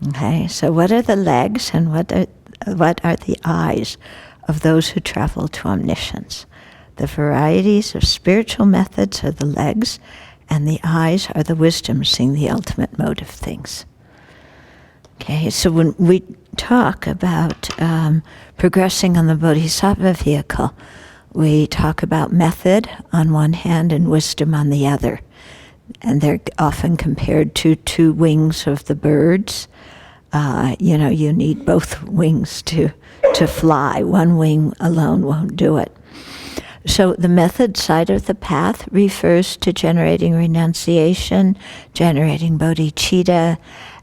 Okay, so what are the legs and what are the eyes of those who travel to omniscience? The varieties of spiritual methods are the legs, and the eyes are the wisdom seeing the ultimate mode of things. Okay, so when we talk about progressing on the Bodhisattva vehicle, we talk about method on one hand and wisdom on the other. And they're often compared to two wings of the birds. You need both wings to fly. One wing alone won't do it. So the method side of the path refers to generating renunciation, generating bodhicitta,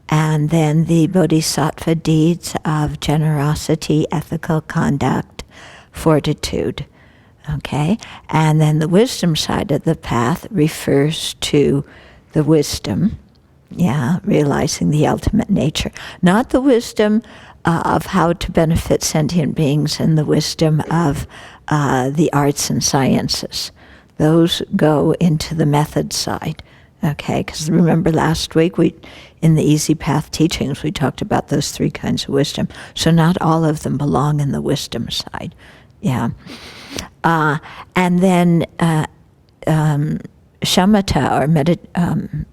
and then the bodhisattva deeds of generosity, ethical conduct, fortitude. Okay? And then the wisdom side of the path refers to the wisdom, realizing the ultimate nature. Not the wisdom of how to benefit sentient beings and the wisdom of the arts and sciences. Those go into the method side. Okay, because remember last week in the Easy Path teachings we talked about those three kinds of wisdom. So not all of them belong in the wisdom side. Yeah. And then shamatha, or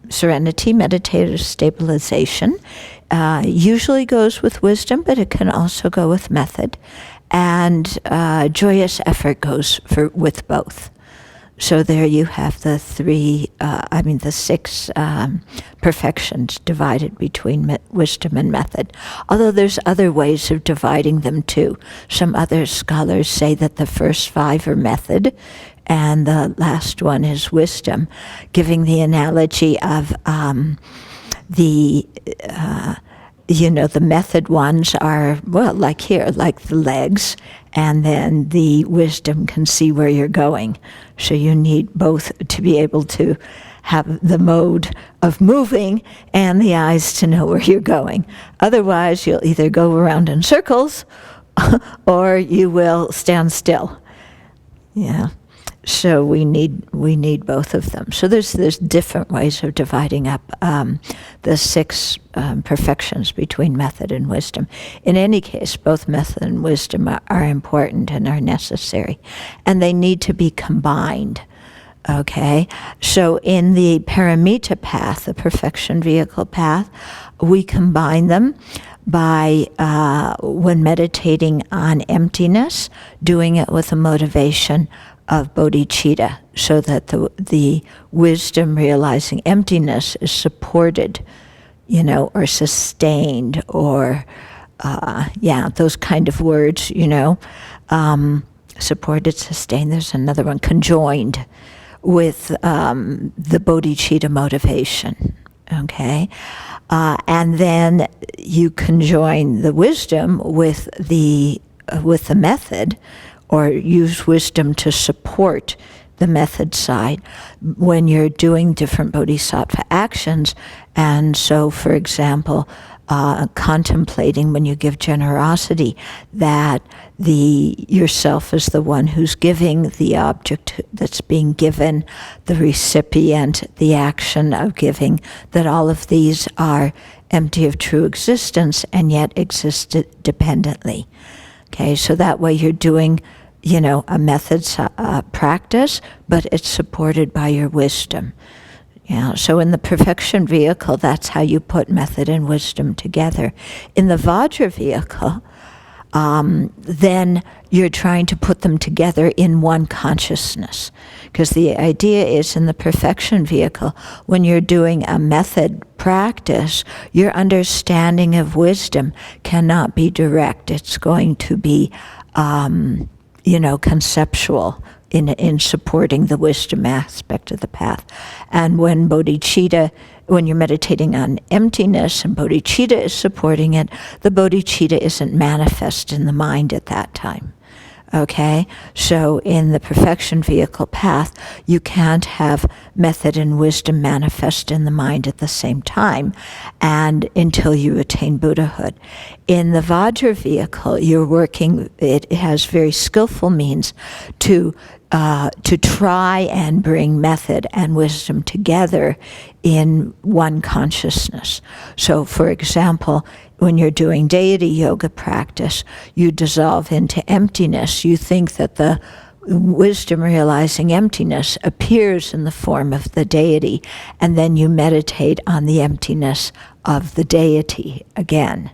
serenity, meditative stabilization, usually goes with wisdom, but it can also go with method. And joyous effort goes with both. So there you have the six perfections divided between wisdom and method. Although there's other ways of dividing them too. Some other scholars say that the first five are method and the last one is wisdom, giving the analogy of the method ones are, like here, like the legs, and then the wisdom can see where you're going. So you need both to be able to have the mode of moving and the eyes to know where you're going. Otherwise, you'll either go around in circles or you will stand still. Yeah. So we need both of them. So there's different ways of dividing up the six perfections between method and wisdom. In any case, both method and wisdom are important and are necessary, and they need to be combined. Okay, so in the paramita path, the perfection vehicle path, we combine them by, when meditating on emptiness, doing it with a motivation of bodhicitta, so that the wisdom realizing emptiness is supported, or sustained, or those kind of words, supported, sustained. There's another one, conjoined with the bodhicitta motivation. Okay, and then you conjoin the wisdom with the method, or use wisdom to support the method side when you're doing different bodhisattva actions. And so, for example, contemplating when you give generosity that yourself is the one who's giving, the object that's being given, the recipient, the action of giving, that all of these are empty of true existence and yet exist dependently. Okay, so that way you're doing, a method practice, but it's supported by your wisdom. Yeah, so in the perfection vehicle, that's how you put method and wisdom together. In the Vajra vehicle, then you're trying to put them together in one consciousness. Because the idea is in the perfection vehicle, when you're doing a method practice, your understanding of wisdom cannot be direct. It's going to be, conceptual in supporting the wisdom aspect of the path. And when you're meditating on emptiness and bodhicitta is supporting it, the bodhicitta isn't manifest in the mind at that time. Okay? So in the perfection vehicle path, you can't have method and wisdom manifest in the mind at the same time and until you attain Buddhahood. In the Vajra vehicle, it has very skillful means to to try and bring method and wisdom together in one consciousness. So, for example, when you're doing deity yoga practice, you dissolve into emptiness. You think that the wisdom realizing emptiness appears in the form of the deity, and then you meditate on the emptiness of the deity again.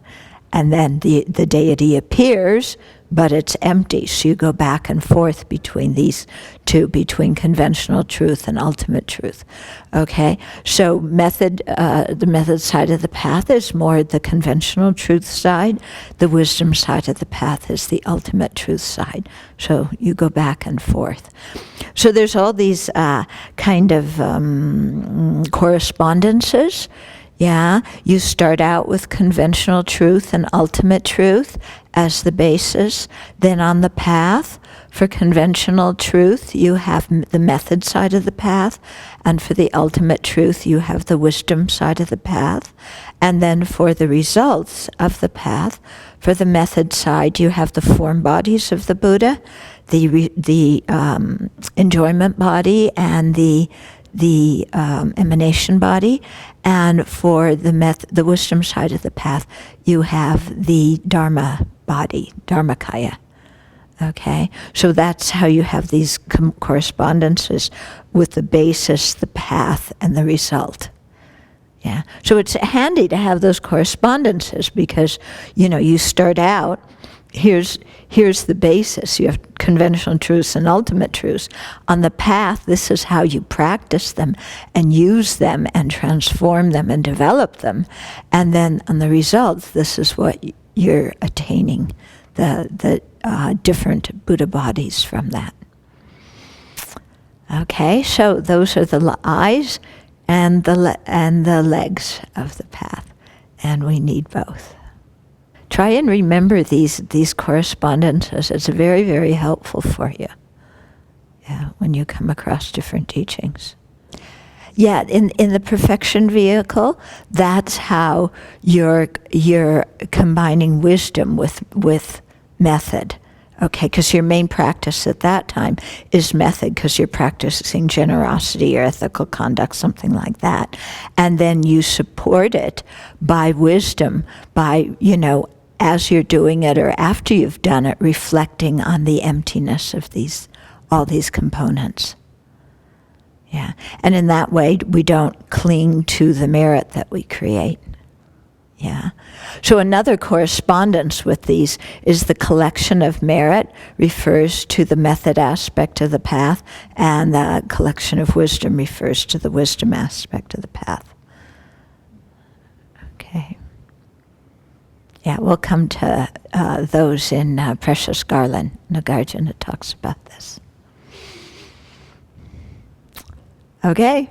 And then the deity appears, but it's empty. So you go back and forth between these two, between conventional truth and ultimate truth. Okay? So the method side of the path is more the conventional truth side. The wisdom side of the path is the ultimate truth side. So you go back and forth. So there's all these kind of correspondences. Yeah, you start out with conventional truth and ultimate truth as the basis. Then on the path, for conventional truth, you have the method side of the path. And for the ultimate truth, you have the wisdom side of the path. And then for the results of the path, for the method side, you have the form bodies of the Buddha, the enjoyment body, and the emanation body. And for the wisdom side of the path, you have the Dharma body, Dharmakaya. Okay? So that's how you have these correspondences with the basis, the path, and the result. Yeah. So it's handy to have those correspondences because, you start out, here's the basis. You have conventional truths and ultimate truths. On the path, this is how you practice them and use them and transform them and develop them. And then on the results, this is what you're attaining, the different Buddha bodies from that. Okay, so those are the eyes and the legs of the path, and we need both. Try and remember these correspondences. It's very, very helpful for you. Yeah, when you come across different teachings. Yeah, in the perfection vehicle, that's how you're combining wisdom with method. Okay, because your main practice at that time is method, because you're practicing generosity or ethical conduct, something like that. And then you support it by wisdom, by, as you're doing it or after you've done it, reflecting on the emptiness of all these components. Yeah, and in that way, we don't cling to the merit that we create. Yeah. So another correspondence with these is the collection of merit refers to the method aspect of the path, and the collection of wisdom refers to the wisdom aspect of the path. Okay. Yeah, we'll come to those in Precious Garland. Nagarjuna talks about this. Okay.